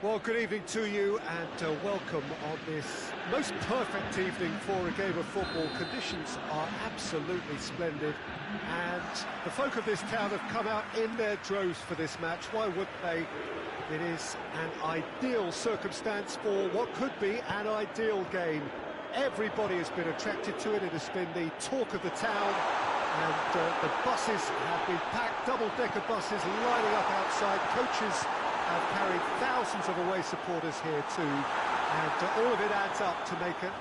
Well, good evening to you and welcome on this most perfect evening for a game of football. Conditions are absolutely splendid and the folk of this town have come out in their droves for this match. Why wouldn't they? It is an ideal circumstance for what could be an ideal game. Everybody has been attracted to it. It has been the talk of the town and the buses have been packed, double-decker buses lining up outside. Coaches have carried thousands of away supporters here too, and all of it adds up to make a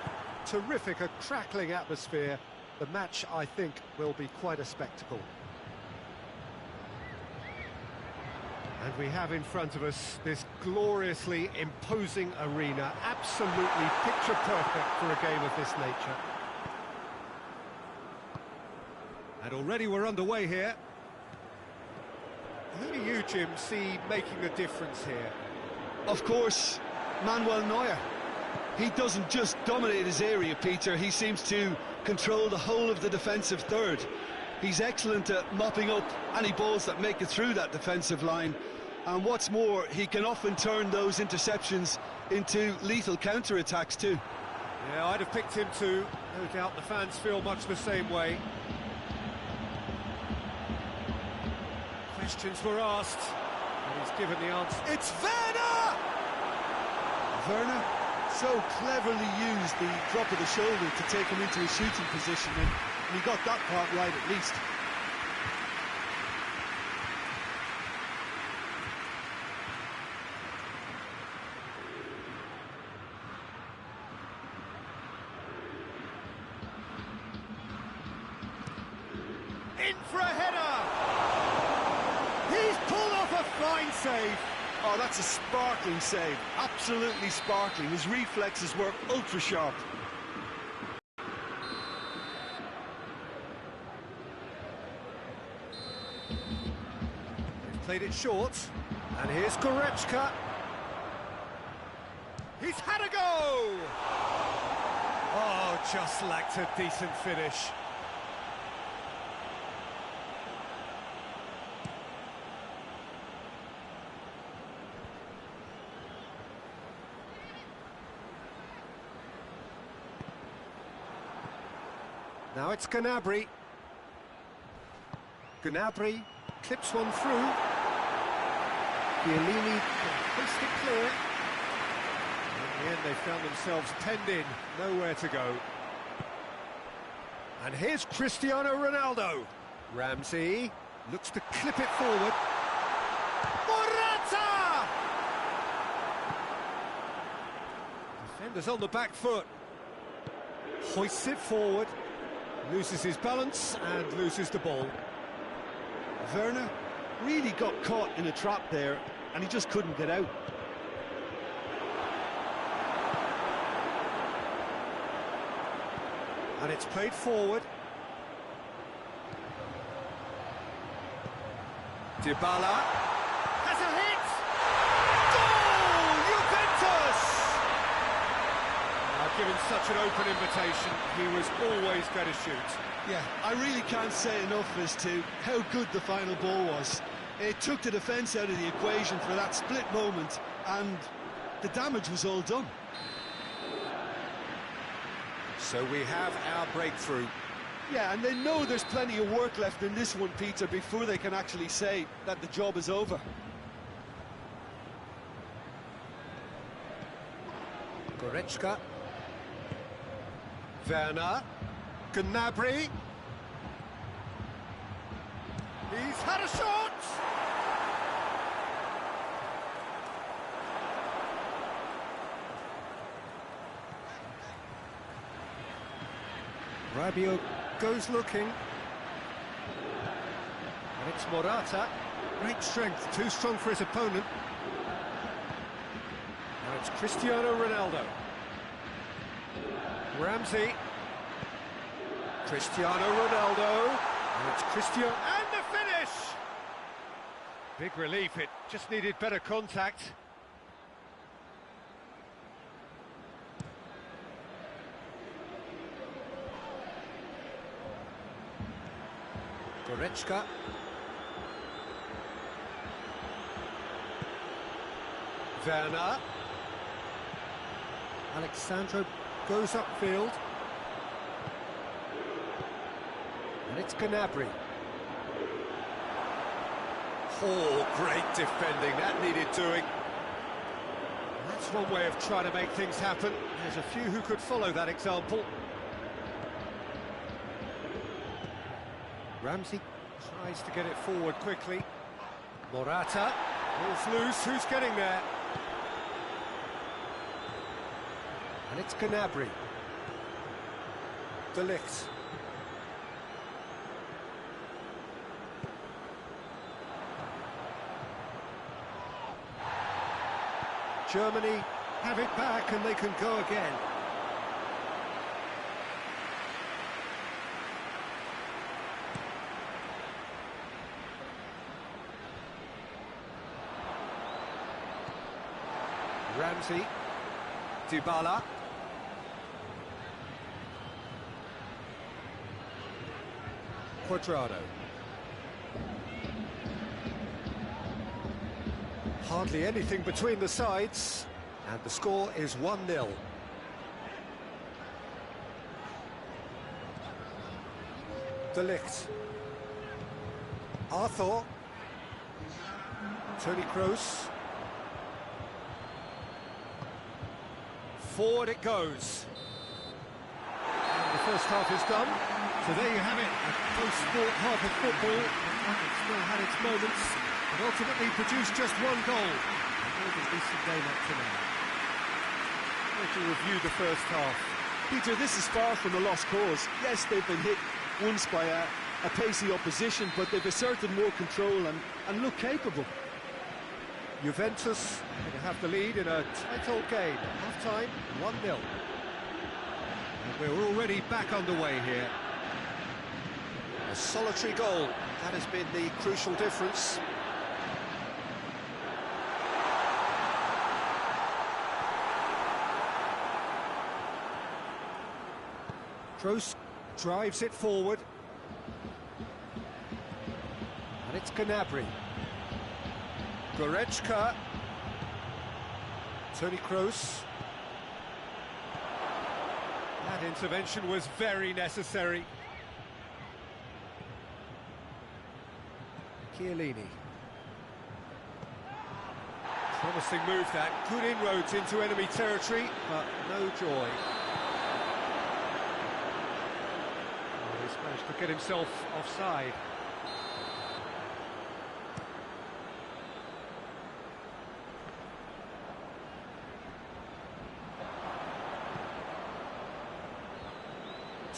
terrific, a crackling atmosphere. The match, I think, will be quite a spectacle. And we have in front of us this gloriously imposing arena, absolutely picture perfect for a game of this nature. And already we're underway here. Who do you, Jim, see making a difference here? Of course, Manuel Neuer. He doesn't just dominate his area, Peter. He seems to control the whole of the defensive third. He's excellent at mopping up any balls that make it through that defensive line. And what's more, he can often turn those interceptions into lethal counter-attacks too. Yeah, I'd have picked him too. No doubt the fans feel much the same way. Questions were asked, and he's given the answer. It's Werner! Werner so cleverly used the drop of the shoulder to take him into a shooting position, and he got that part right at least. In for a header! He's pulled off a fine save. Oh, that's a sparkling save. Absolutely sparkling. His reflexes were ultra sharp. They've played it short. And here's Goretzka. He's had a go! Oh, just lacked a decent finish. Now it's Gnabry. Gnabry clips one through. Chiellini can hoist it clear. In the end, they found themselves penned in, nowhere to go. And here's Cristiano Ronaldo. Ramsey looks to clip it forward. Morata! Defenders on the back foot. Hoists it forward. Loses his balance and loses the ball. Werner really got caught in a trap there, and he just couldn't get out. And it's played forward. Dybala has a hit! Goal! Juventus! Given such an open invitation, he was always going to shoot. Yeah, I really can't say enough as to how good the final ball was. It took the defence out of the equation for that split moment, and the damage was all done. So we have our breakthrough. Yeah, and they know there's plenty of work left in this one, Peter, before they can actually say that the job is over. Goretzka. Werner. Gnabry. He's had a shot! Rabiot goes looking. And it's Morata. Great strength, too strong for his opponent. Now it's Cristiano Ronaldo. Ramsey. Cristiano Ronaldo. And it's Cristiano. And the finish! Big relief, it just needed better contact. Goretzka. Werner. Alexandro goes upfield. And it's Gnabry. Oh, great defending, that needed doing. That's one way of trying to make things happen. There's a few who could follow that example. Ramsey tries to get it forward quickly. Morata, ball's loose, who's getting there? And it's Gnabry. De Ligt. Germany have it back and they can go again. Ramsey, Dybala. Cuadrado. Hardly anything between the sides, and the score is 1-0. De Ligt. Arthur. Toni Kroos. Forward it goes. And the first half is done. So there you have it, a close-sport half of football. It still had its moments, but ultimately produced just one goal. A decent game up to now. To review the first half. Peter, this is far from a lost cause. Yes, they've been hit once by a pacey opposition, but they've asserted more control and look capable. Juventus going to have the lead in a tight old game. Half-time, 1-0. And we're already back underway here. A solitary goal, that has been the crucial difference. Kroos drives it forward. And it's Gnabry. Goretzka. Toni Kroos. That intervention was very necessary. Chiellini. Promising move that. Good inroads into enemy territory, but no joy. He's managed to get himself offside.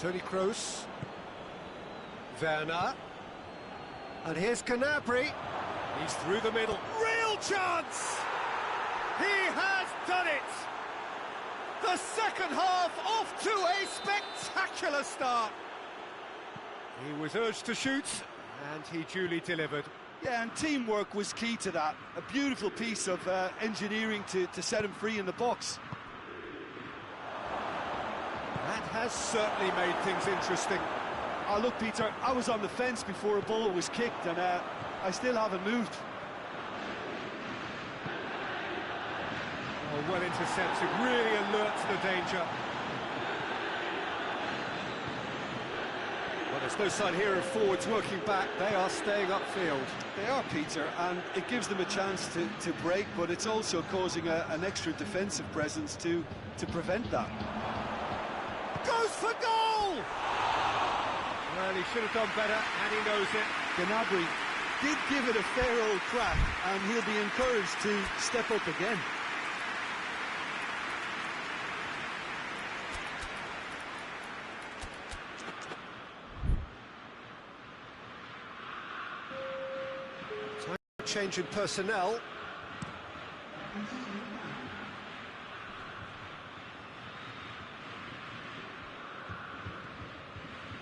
Toni Kroos. Werner. And here's Gnabry. He's through the middle. Real chance! He has done it! The second half off to a spectacular start. He was urged to shoot, and he duly delivered. Yeah, and teamwork was key to that. A beautiful piece of engineering to set him free in the box. That has certainly made things interesting. Oh, look, Peter, I was on the fence before a ball was kicked, and I still haven't moved. Oh, well intercepted, really alert to the danger. Well, there's no sign here of forwards working back. They are staying upfield. They are, Peter, and it gives them a chance to break, but it's also causing an extra defensive presence to prevent that. Goes for goal! Well, he should have done better, and he knows it. Gnabry did give it a fair old crack, and he'll be encouraged to step up again. Time for change in personnel.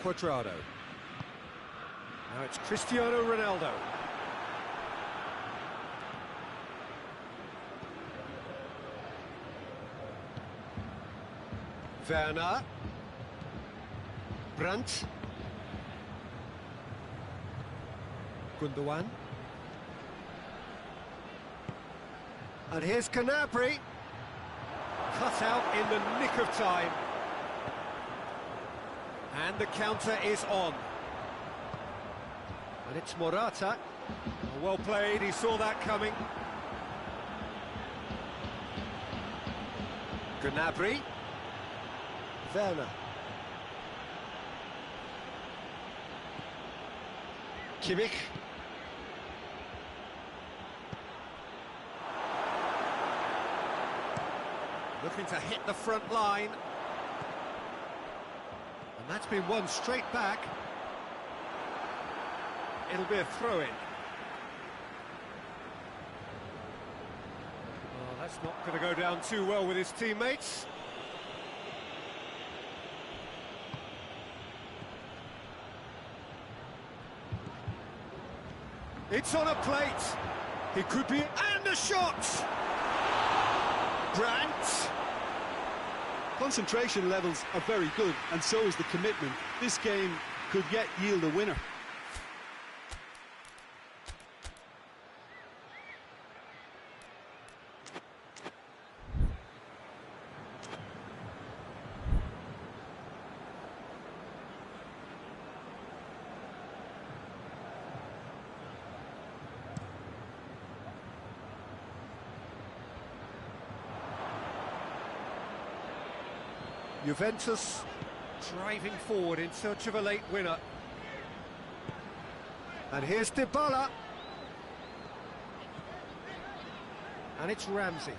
Cuadrado. Now it's Cristiano Ronaldo. Werner. Brandt. Gundogan. And here's Gnabry. Cut out in the nick of time. And the counter is on. And it's Morata. Well played, he saw that coming. Gnabry. Werner. Kimmich. Looking to hit the front line. And that's been won straight back. It'll be a throw-in. Well, that's not going to go down too well with his teammates. It's on a plate. He could be... And the shot! Brandt. Concentration levels are very good, and so is the commitment. This game could yet yield a winner. Juventus driving forward in search of a late winner. And here's Dybala. And it's Ramsey.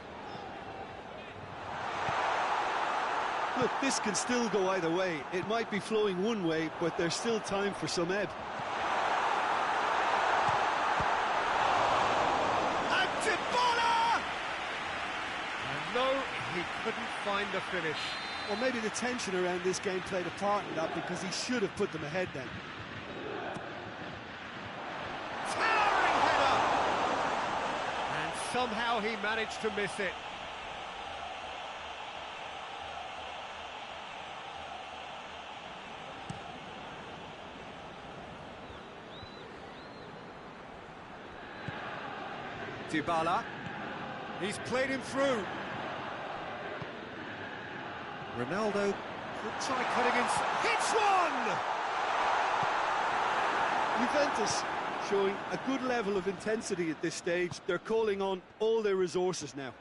Look, this can still go either way. It might be flowing one way, but there's still time for some ebb. And Dybala! And no, he couldn't find the finish. Or maybe the tension around this game played a part in that, because he should have put them ahead then. Towering header! And somehow he managed to miss it. Dybala. He's played him through. Ronaldo could try cutting in. Hits one! Juventus showing a good level of intensity at this stage. They're calling on all their resources now.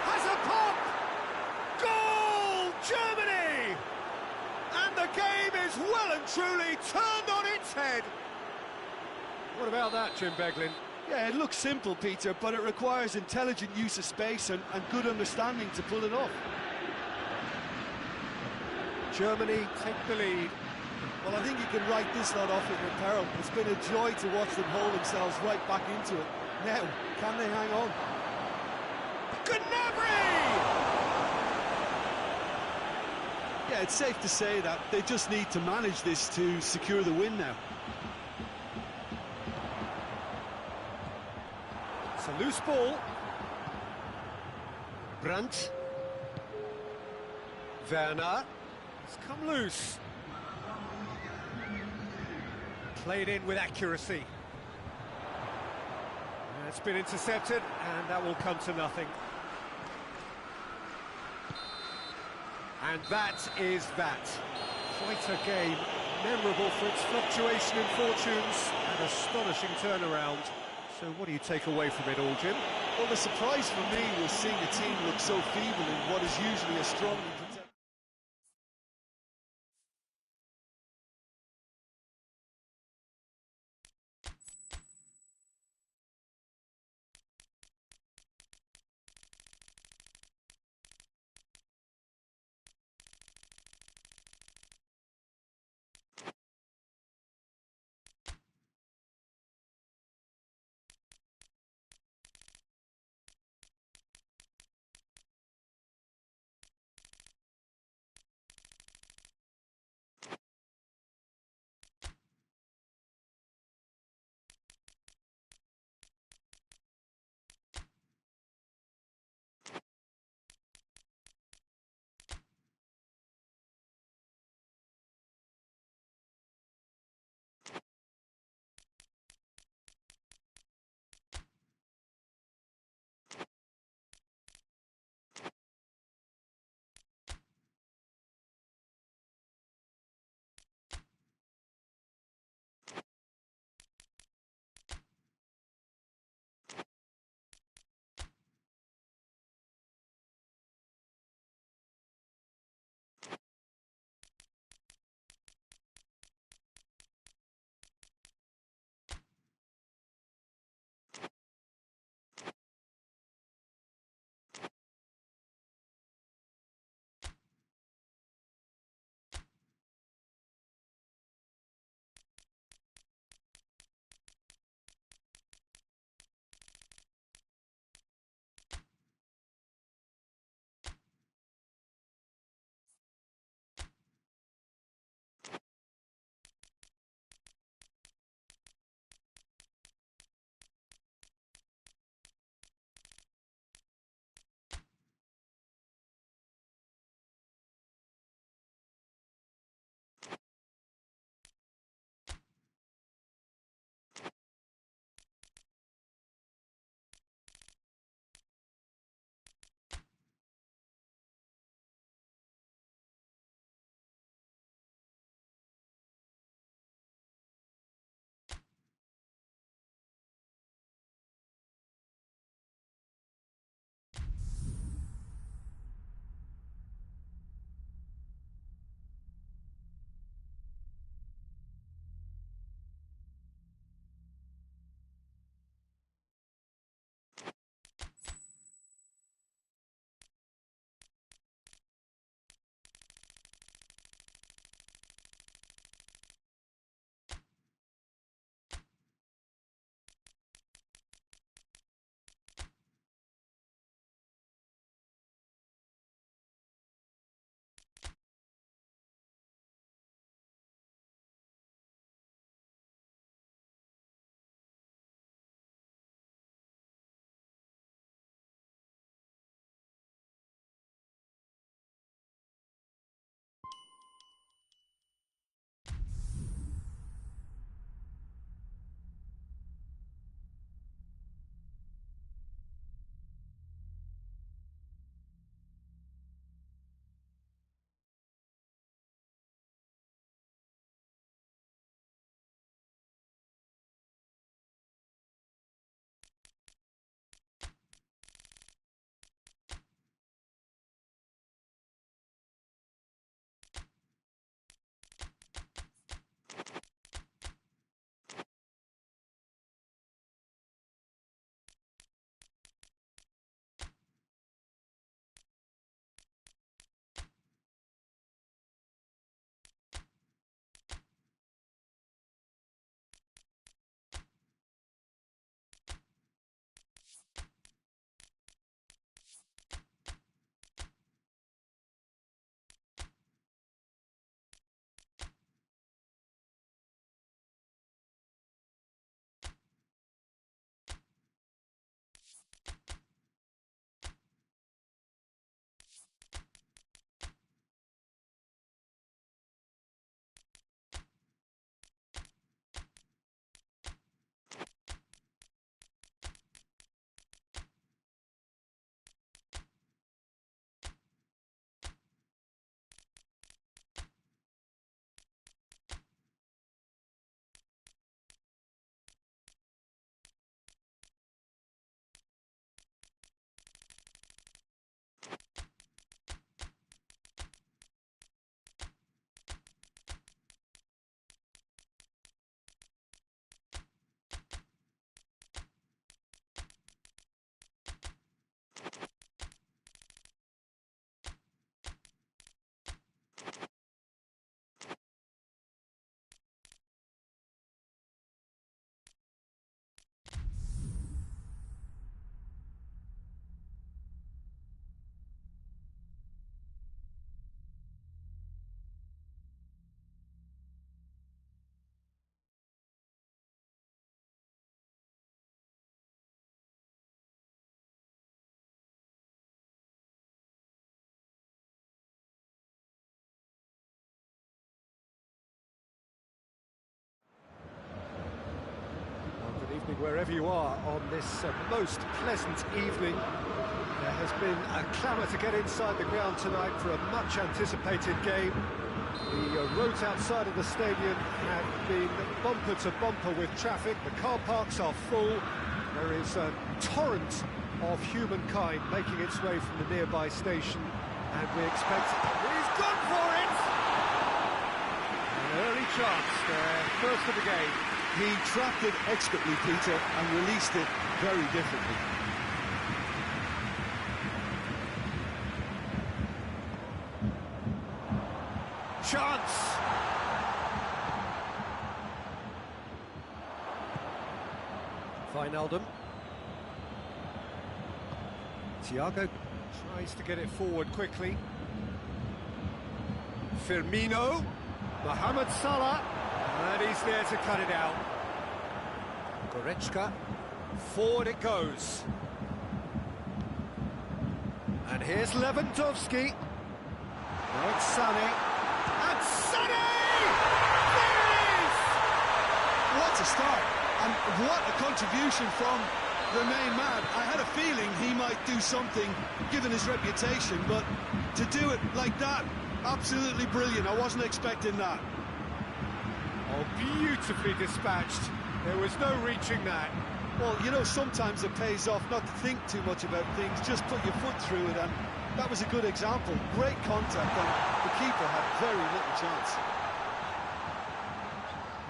Has a pop! Goal! Germany! And the game is well and truly turned on its head. What about that, Jim Beglin? Yeah, it looks simple, Peter, but it requires intelligent use of space and good understanding to pull it off. Germany take the lead. Well, I think you can write this lot off with peril. It's been a joy to watch them hold themselves right back into it. Now, can they hang on? Gnabry! Yeah, it's safe to say that they just need to manage this to secure the win now. It's a loose ball. Brandt. Werner. It's come loose. Played in with accuracy. It's been intercepted, and that will come to nothing. And that is that. Quite a game, memorable for its fluctuation in fortunes and astonishing turnaround. So what do you take away from it all, Jim? Well, the surprise for me was seeing a team look so feeble in what is usually a strong morning, wherever you are on this most pleasant evening. There has been a clamour to get inside the ground tonight for a much-anticipated game. The roads outside of the stadium have been bumper to bumper with traffic. The car parks are full. There is a torrent of humankind making its way from the nearby station, and we expect... He's gone for it! An early chance there, first of the game. He trapped it expertly, Peter, and released it very differently. Chance! Wijnaldum. Thiago tries to get it forward quickly. Firmino. Mohamed Salah. And he's there to cut it out. Goretzka. Forward it goes. And here's Lewandowski. Now it's Sané. And Sané! There it is! What a start, and what a contribution from the main man. I had a feeling he might do something, given his reputation, but to do it like that, absolutely brilliant. I wasn't expecting that. Oh, beautifully dispatched. There was no reaching that. Well, you know, sometimes it pays off not to think too much about things, just put your foot through it, and that was a good example. Great contact, and the keeper had very little chance.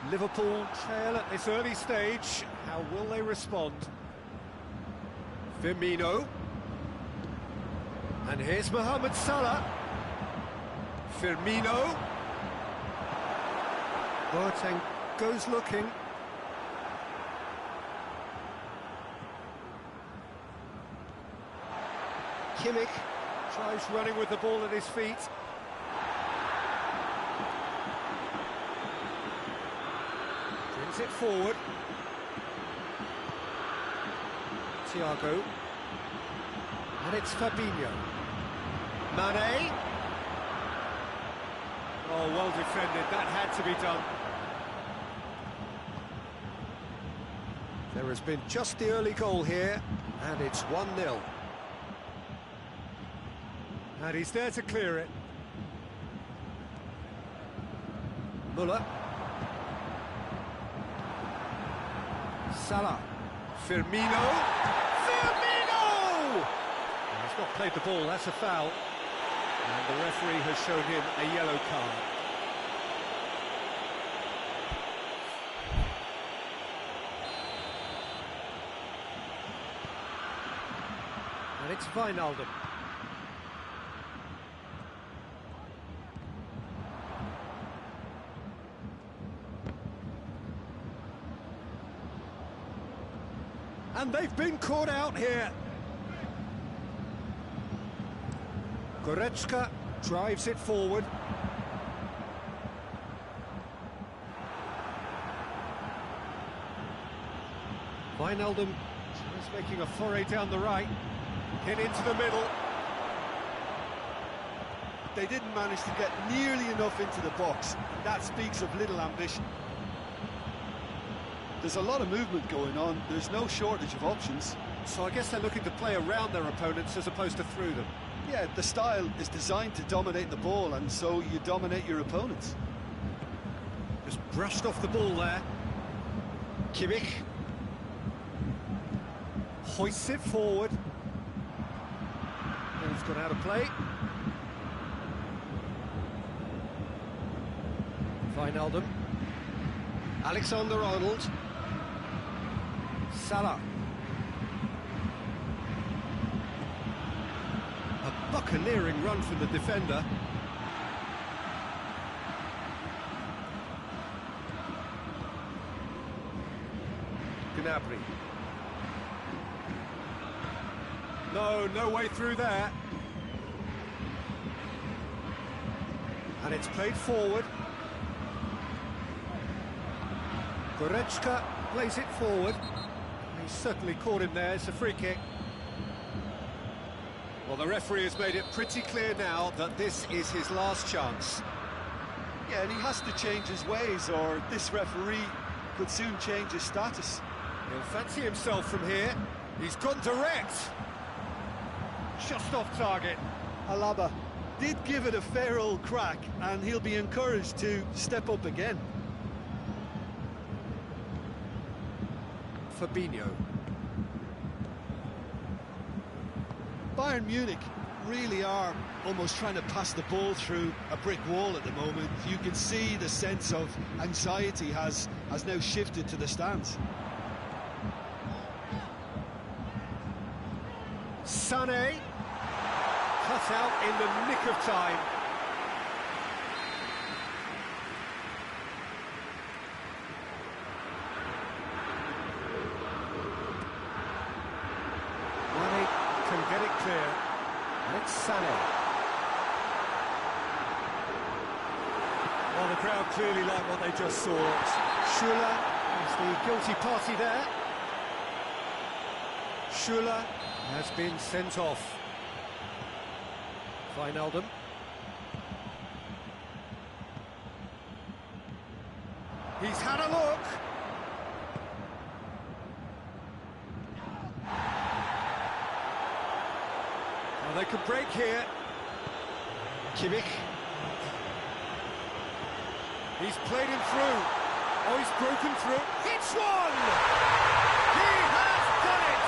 Liverpool trail at this early stage. How will they respond? Firmino. And here's Mohamed Salah. Firmino. Boateng goes looking. Kimmich tries running with the ball at his feet. Brings it forward. Thiago. And it's Fabinho. Mane. Oh, well defended. That had to be done. There has been just the early goal here, and it's 1-0. And he's there to clear it. Muller. Salah. Firmino. Firmino! He's not played the ball, that's a foul. And the referee has shown him a yellow card. And it's Wijnaldum. And they've been caught out here. Goretzka drives it forward. Wijnaldum is making a foray down the right. Hit into the middle. They didn't manage to get nearly enough into the box. That speaks of little ambition. There's a lot of movement going on. There's no shortage of options. So I guess they're looking to play around their opponents as opposed to through them. Yeah, the style is designed to dominate the ball, and so you dominate your opponents. Just brushed off the ball there. Kimmich. Hoists it forward. And it's gone out of play. Wijnaldum. Alexander-Arnold. Salah. A buccaneering run from the defender. Gnabry. No way through there. And it's played forward. Goretzka plays it forward. He's certainly caught him there. It's a free kick. Well, the referee has made it pretty clear now that this is his last chance. Yeah, and he has to change his ways, or this referee could soon change his status. He'll fancy himself from here. He's gone direct. Just off target. Alaba did give it a fair old crack, and he'll be encouraged to step up again. Fabinho. Bayern Munich really are almost trying to pass the ball through a brick wall at the moment. You can see the sense of anxiety has now shifted to the stands. Sané, cut out in the nick of time. Mane can get it clear, and it's Sané. Well, the crowd clearly like what they just saw. Schürrle is the guilty party there. Schürrle has been sent off. Wijnaldum. He's had a look. Well, they could break here. Kimmich. He's played him through. Oh, he's broken through. Hits one! He has done it!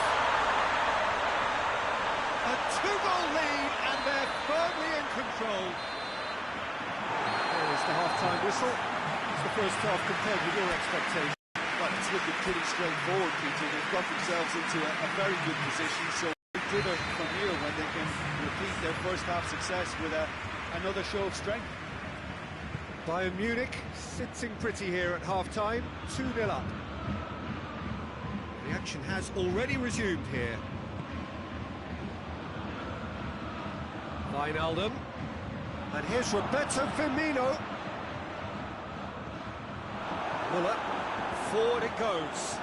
A two-goal lead, and they're firmly in control. There is the half-time whistle. It's the first half compared with your expectations. Well, it's looking pretty straightforward, Peter. They've got themselves into a very good position, so thither from here when they can repeat their first half success with another show of strength. Bayern Munich sitting pretty here at half-time, 2-0 up. The action has already resumed here. Wijnaldum. And here's Roberto Firmino. Muller. Forward it goes.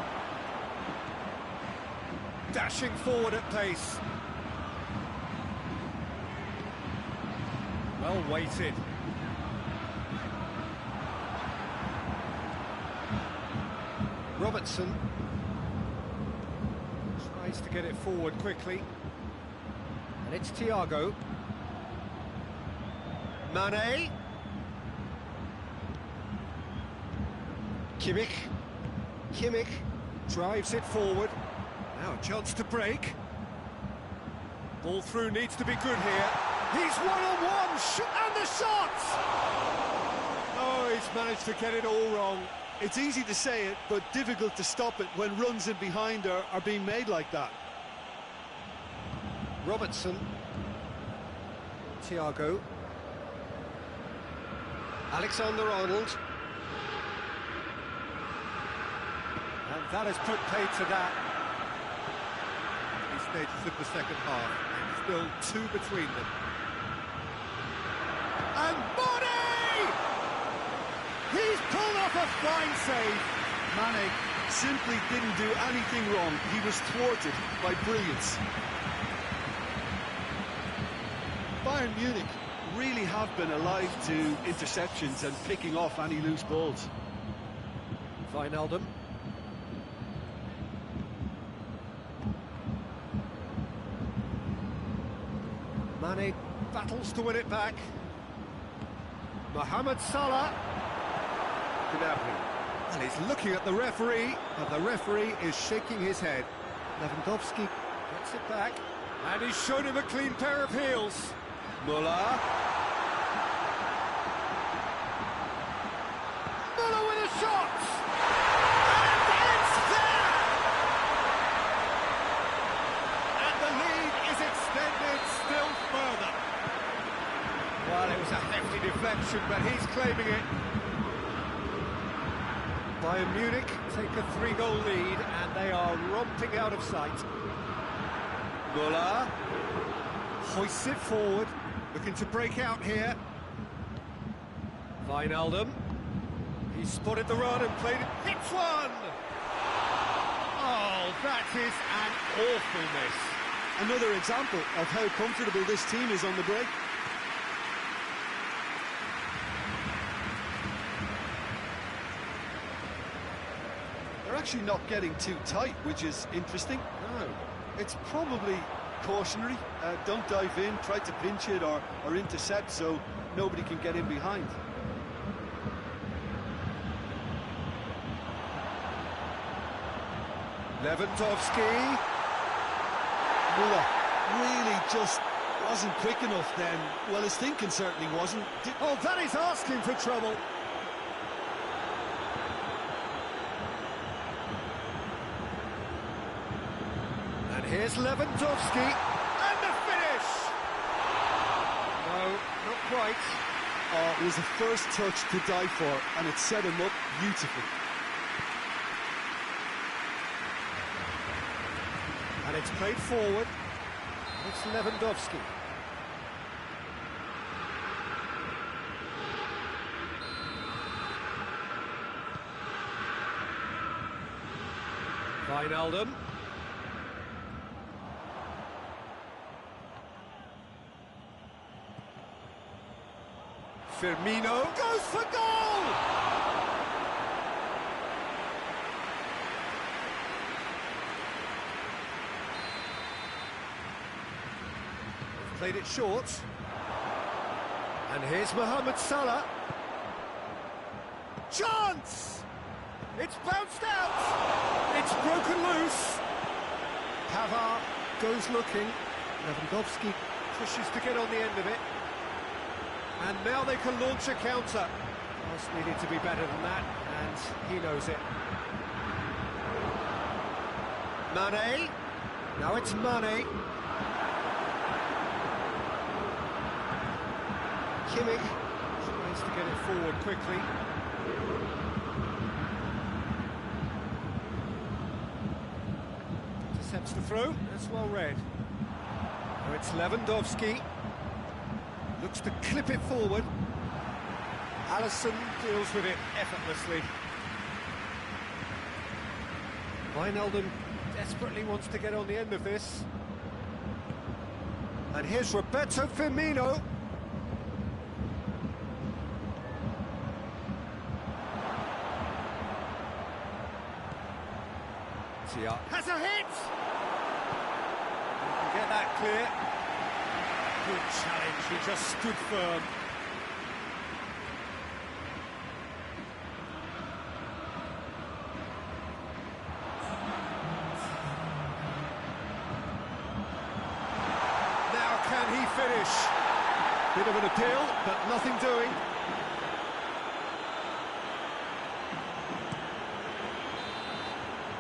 Dashing forward at pace. Well weighted. Robertson tries to get it forward quickly. And it's Thiago. Mane. Kimmich drives it forward. Now a chance to break. Ball through needs to be good here. He's one-on-one, and the shot! Oh, he's managed to get it all wrong. It's easy to say it, but difficult to stop it when runs in behind are being made like that. Robertson. Thiago. Alexander-Arnold. And that has put paid to that. These stages of the second half, and still two between them. And Body! He's pulled off a fine save. Mane simply didn't do anything wrong. He was thwarted by brilliance. Bayern Munich really have been alive to interceptions and picking off any loose balls. Wijnaldum. Mane battles to win it back. Mohamed Salah. And he's looking at the referee, and the referee is shaking his head. Lewandowski gets it back, and he's shown him a clean pair of heels. Muller. Muller with a shot! And it's there! And the lead is extended still further. Well, it was a hefty deflection, but he's claiming it. Bayern Munich take a 3-goal lead, and they are romping out of sight. Muller hoists it forward, looking to break out here. Wijnaldum. He spotted the run and played it. Hits one! Oh, that is an awful miss. Another example of how comfortable this team is on the break. they're actually not getting too tight, which is interesting. No. It's probably cautionary. Don't dive in, try to pinch it or intercept so nobody can get in behind. Lewandowski. Muller really just wasn't quick enough then. Well, his thinking certainly wasn't. Oh, that is asking for trouble. And here's Lewandowski. And the finish! No, not quite. Oh, it was the first touch to die for, and it set him up beautifully. And it's played forward. It's Lewandowski. Wijnaldum. Firmino goes for goal! Played it short. And here's Mohamed Salah. Chance! It's bounced out! It's broken loose. Pavard goes looking. Lewandowski pushes to get on the end of it. And now they can launch a counter. Pass needed to be better than that, and he knows it. Mane. Now it's Mane. Kimmich tries to get it forward quickly. Intercepts the throw, that's well read. Now it's Lewandowski. Looks to clip it forward. Alisson deals with it effortlessly. Wijnaldum desperately wants to get on the end of this. And here's Roberto Firmino. Has a hit! You can get that clear. Good challenge, he just stood firm. Now can he finish? Bit of an appeal, but nothing doing.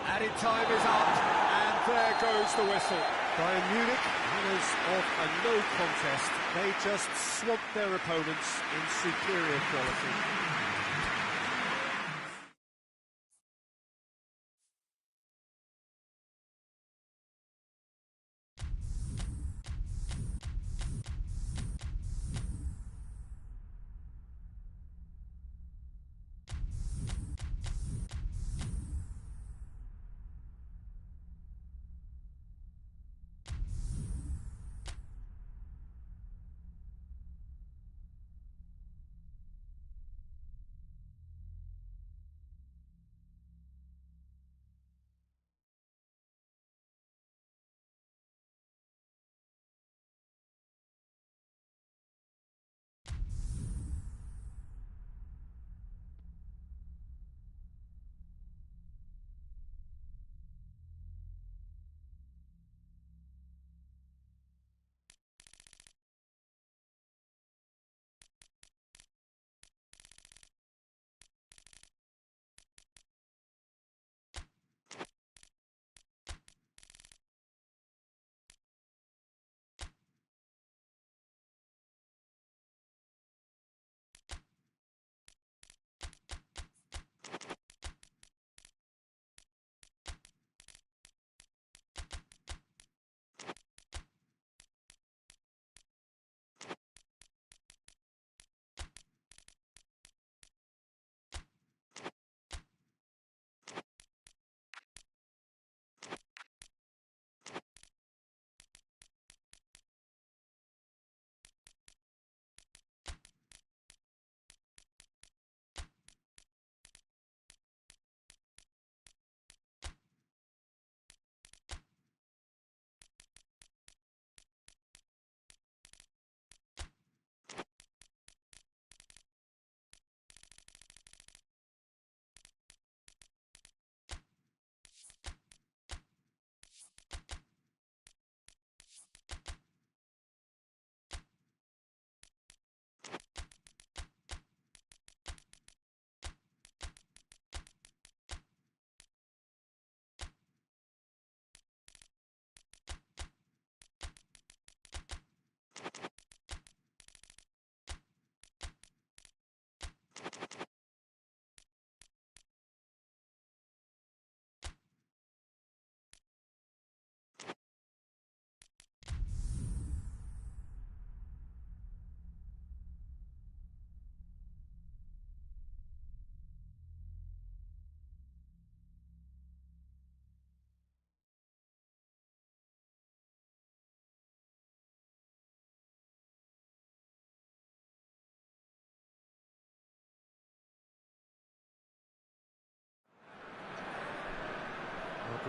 Added time is up, and there goes the whistle. Bayern Munich, winners of a no contest. They just swamped their opponents in superior quality.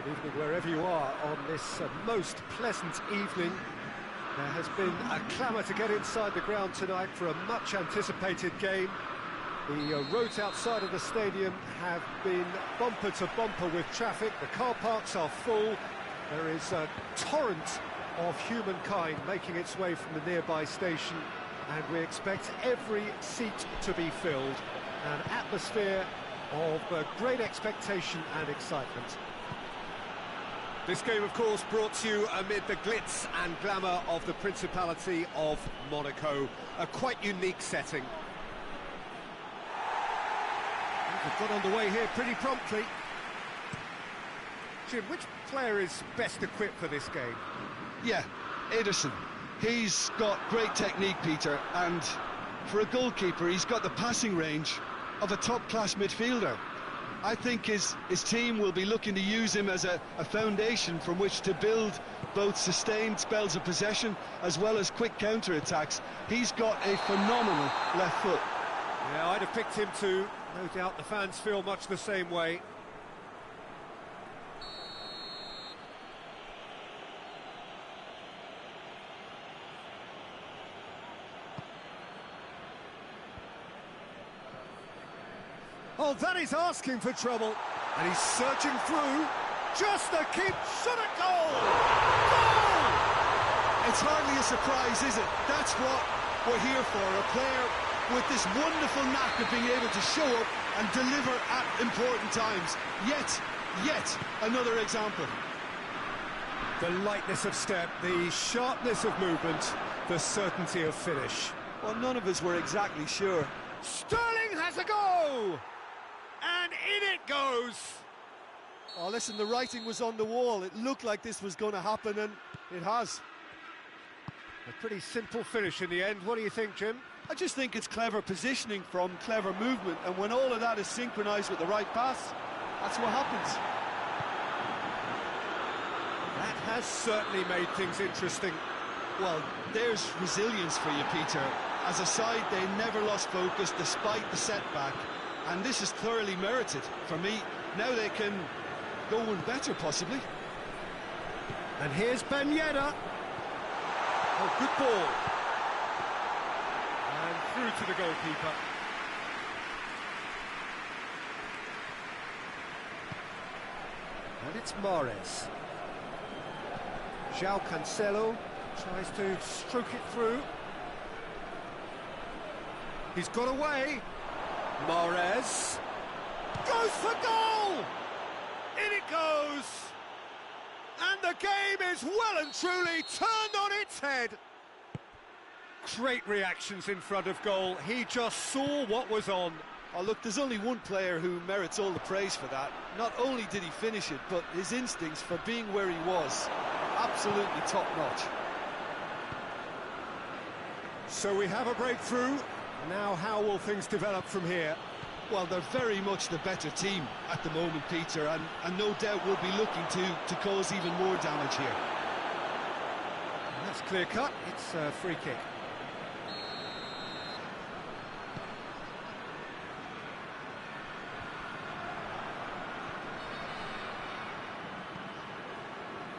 Good evening wherever you are on this most pleasant evening. There has been a clamour to get inside the ground tonight for a much-anticipated game. The roads outside of the stadium have been bumper to bumper with traffic. The car parks are full. There is a torrent of humankind making its way from the nearby station, and we expect every seat to be filled. An atmosphere of great expectation and excitement. This game, of course, brought to you amid the glitz and glamour of the Principality of Monaco. A quite unique setting. We've got underway here pretty promptly. Jim, which player is best equipped for this game? Yeah, Ederson. He's got great technique, Peter, and for a goalkeeper, he's got the passing range of a top-class midfielder. I think his team will be looking to use him as a foundation from which to build both sustained spells of possession as well as quick counter-attacks. He's got a phenomenal left foot. Yeah, I'd have picked him too. No doubt the fans feel much the same way. Oh, that is asking for trouble. And he's searching through. Just a keep shot at goal! Goal! It's hardly a surprise, is it? That's what we're here for. A player with this wonderful knack of being able to show up and deliver at important times. Yet another example. The lightness of step, the sharpness of movement, the certainty of finish. Well, none of us were exactly sure. Sterling has a go! And in it goes! Oh, listen, the writing was on the wall. It looked like this was going to happen, and it has. A pretty simple finish in the end. What do you think, Jim? I just think it's clever positioning from clever movement, and when all of that is synchronised with the right pass, that's what happens. That has certainly made things interesting. Well, there's resilience for you, Peter. As a side, they never lost focus despite the setback, and this is thoroughly merited for me. Now they can go one better, possibly. And here's Ben Yedder. Oh, good ball. And through to the goalkeeper. And it's Mahrez. João Cancelo tries to stroke it through. He's got away. Mahrez goes for goal! In it goes! And the game is well and truly turned on its head. Great reactions in front of goal. He just saw what was on. Oh, look, there's only one player who merits all the praise for that. Not only did he finish it, but his instincts for being where he was, absolutely top-notch. So we have a breakthrough. Now how will things develop from here? Well, they're very much the better team at the moment, Peter, and no doubt will be looking to cause even more damage here. And that's clear cut. It's a free kick.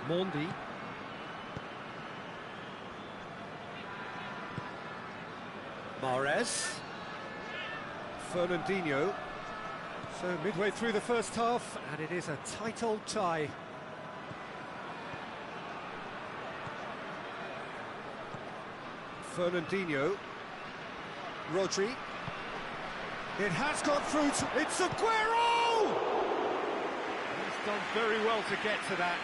Mondi. Mahrez. Fernandinho. So midway through the first half, and it is a tight old tie. Fernandinho. Rodri. It has got through to... It's Aguero! He's done very well to get to that.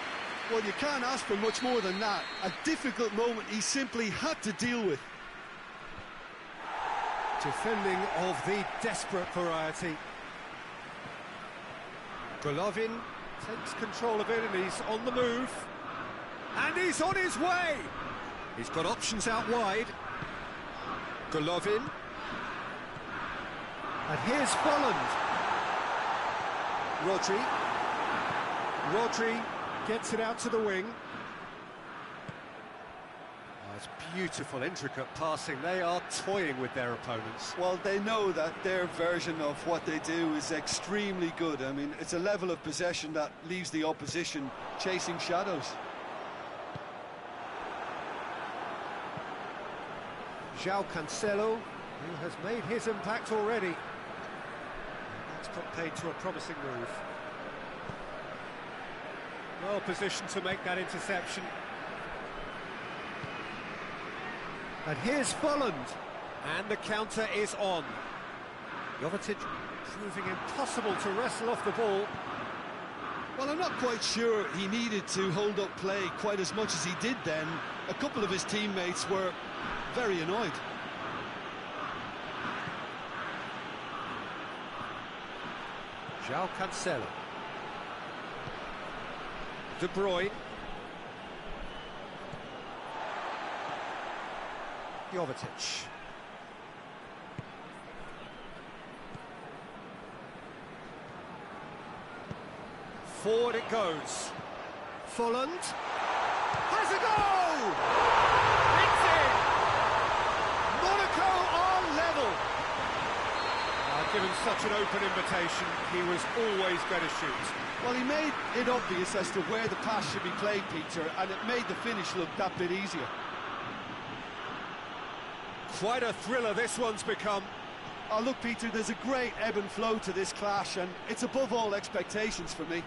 Well, you can't ask for much more than that. A difficult moment he simply had to deal with. Defending of the desperate variety. Golovin takes control of it and he's on the move. And he's on his way! He's got options out wide. Golovin. And here's Bolland. Rodri gets it out to the wing. That's beautiful, intricate passing. They are toying with their opponents. Well, they know that their version of what they do is extremely good. I mean, it's a level of possession that leaves the opposition chasing shadows. João Cancelo, who has made his impact already. That's got paid to a promising move. Well positioned to make that interception. And here's Folland, and the counter is on. Jovetic proving impossible to wrestle off the ball. Well, I'm not quite sure he needed to hold up play quite as much as he did then. A couple of his teammates were very annoyed. João Cancelo. De Bruyne. Jovetic. Forward it goes. Folland has a goal! It's in! Monaco are level. Given such an open invitation, he was always going to shoot. Well, he made it obvious as to where the pass should be played, Peter, and it made the finish look that bit easier. Quite a thriller this one's become. Oh, look, Peter, there's a great ebb and flow to this clash, and it's above all expectations for me.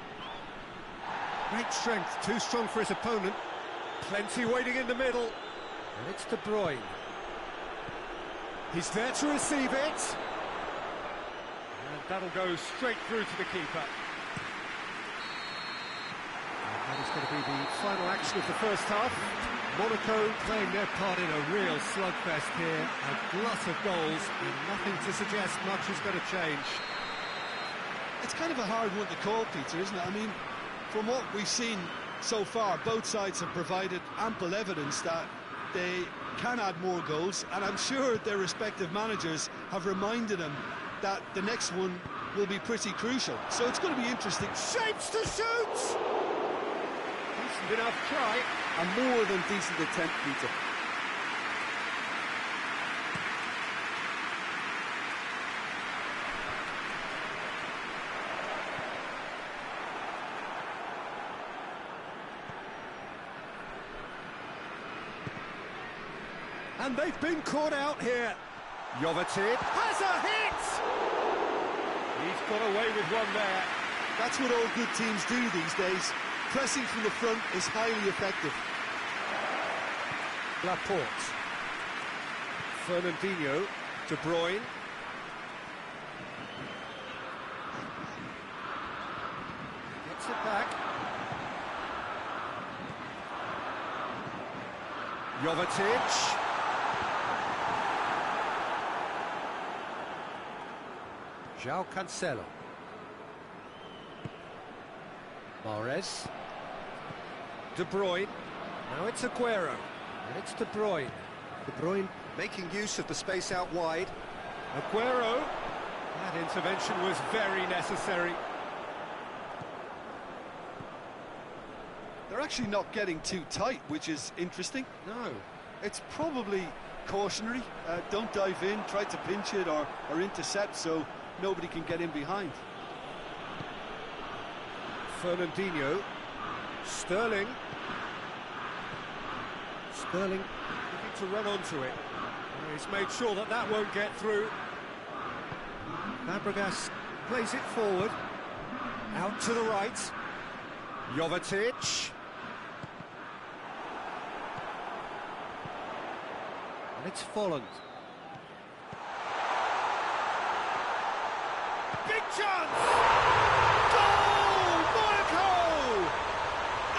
Great strength, too strong for his opponent. Plenty waiting in the middle. And it's De Bruyne. He's there to receive it. And that'll go straight through to the keeper. And that is going to be the final action of the first half. Monaco playing their part in a real slugfest here. A glut of goals and nothing to suggest much is going to change. It's kind of a hard one to call, Peter, isn't it? I mean, from what we've seen so far, both sides have provided ample evidence that they can add more goals, and I'm sure their respective managers have reminded them that the next one will be pretty crucial. So it's going to be interesting. Shapes to shoot! Decent enough try. A more than decent attempt, Peter. And they've been caught out here. Jovetic has a hit! He's got away with one there. That's what all good teams do these days. Pressing from the front is highly effective. Laporte. Fernandinho. De Bruyne. Gets it back. Jovetic. João Cancelo. Mahrez. De Bruyne. Now it's Aguero. And it's De Bruyne. De Bruyne making use of the space out wide. Aguero. That intervention was very necessary. They're actually not getting too tight, which is interesting. No. It's probably cautionary. Don't dive in, try to pinch it or intercept so nobody can get in behind. Fernandinho. Sterling. Sterling looking to run onto it. He's made sure that that won't get through. Fabregas plays it forward. Out to the right. Jovetic. And it's Folland. Big chance! Goal! Monaco!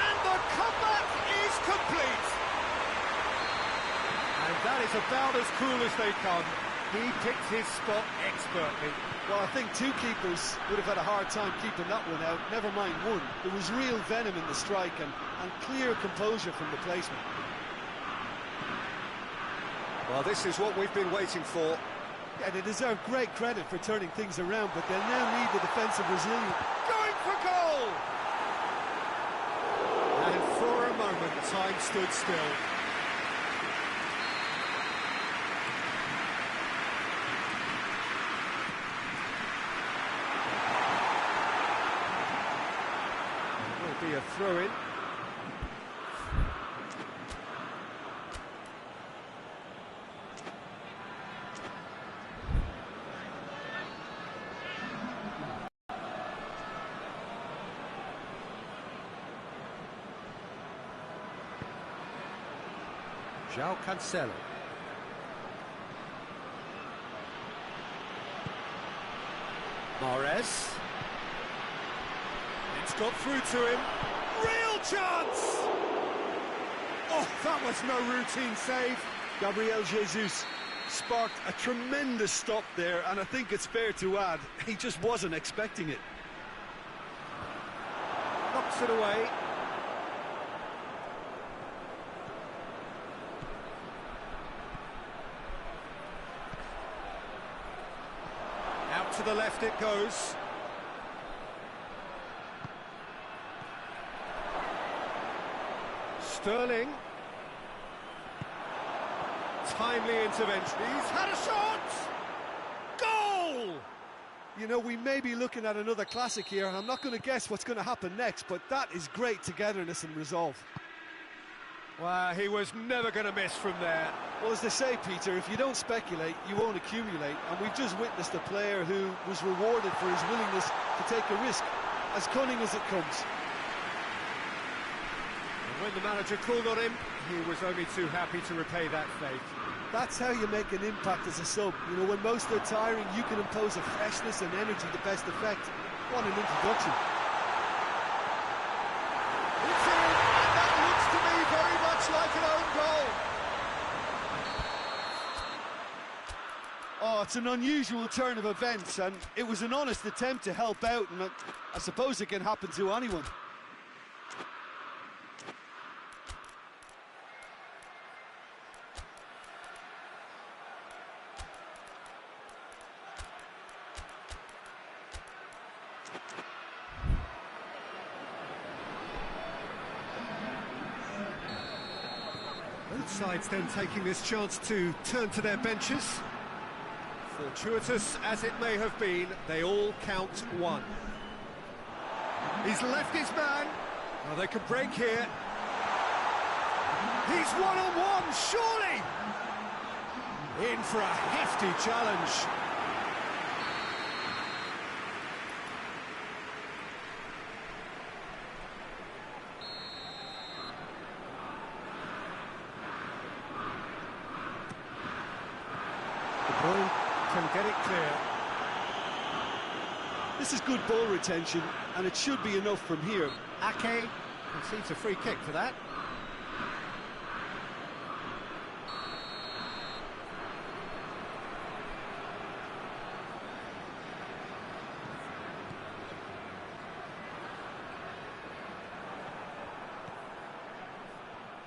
And the comeback is complete! And that is about as cool as they come. He picked his spot expertly. Well, I think two keepers would have had a hard time keeping that one out, never mind one. There was real venom in the strike and clear composure from the placement. Well, this is what we've been waiting for. Yeah, they deserve great credit for turning things around, but they'll now need the defensive resilience. Going for goal! And for a moment, time stood still. be a throw-in. João Cancelo. Mahrez. It's got through to him. Real chance! Oh, that was no routine save. Gabriel Jesus sparked a tremendous stop there, and I think it's fair to add, he just wasn't expecting it. Knocks it away. Out to the left it goes. Sterling. Timely intervention. He's had a shot! Goal! You know, we may be looking at another classic here, and I'm not going to guess what's going to happen next, but that is great togetherness and resolve. Well, he was never going to miss from there. Well, as they say, Peter, if you don't speculate, you won't accumulate, and we've just witnessed a player who was rewarded for his willingness to take a risk, as cunning as it comes. And when the manager called on him, he was only too happy to repay that fate. That's how you make an impact as a sub. You know, when most are tiring, you can impose a freshness and energy to best effect. What an introduction. It's in, and that looks to me very much like an own goal. Oh, it's an unusual turn of events, and it was an honest attempt to help out, and I suppose it can happen to anyone. Both sides then taking this chance to turn to their benches. Fortuitous as it may have been, they all count one. He's left his man. Well, they could break here. He's one-on-one, surely! In for a hefty challenge. The ball can get it clear. This is good ball retention, and it should be enough from here. Ake concedes a free kick for that.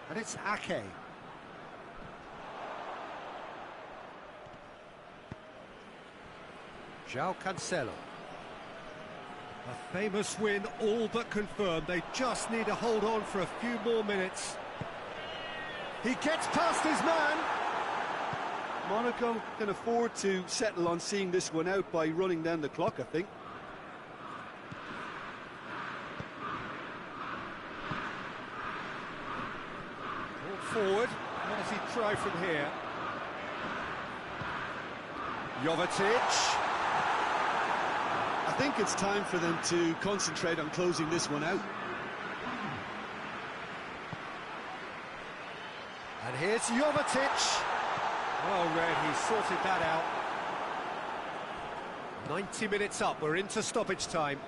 And it's Ake. João Cancelo. A famous win, all but confirmed. They just need to hold on for a few more minutes. He gets past his man. Monaco can afford to settle on seeing this one out by running down the clock, I think. Ball forward. What does he try from here? Jovetic. I think it's time for them to concentrate on closing this one out. And here's Jovetic. Well read, he sorted that out. 90 minutes up, we're into stoppage time.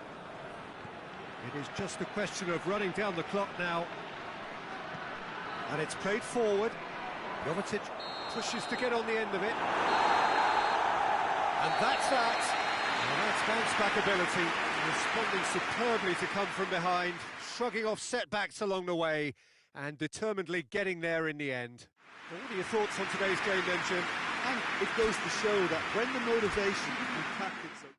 It is just a question of running down the clock now. And it's played forward. Jovetic pushes to get on the end of it. And that's that. And that's bounce-back ability, responding superbly to come from behind, shrugging off setbacks along the way, and determinedly getting there in the end. What are your thoughts on today's game then, Jim? And it goes to show that when the motivation and tactics are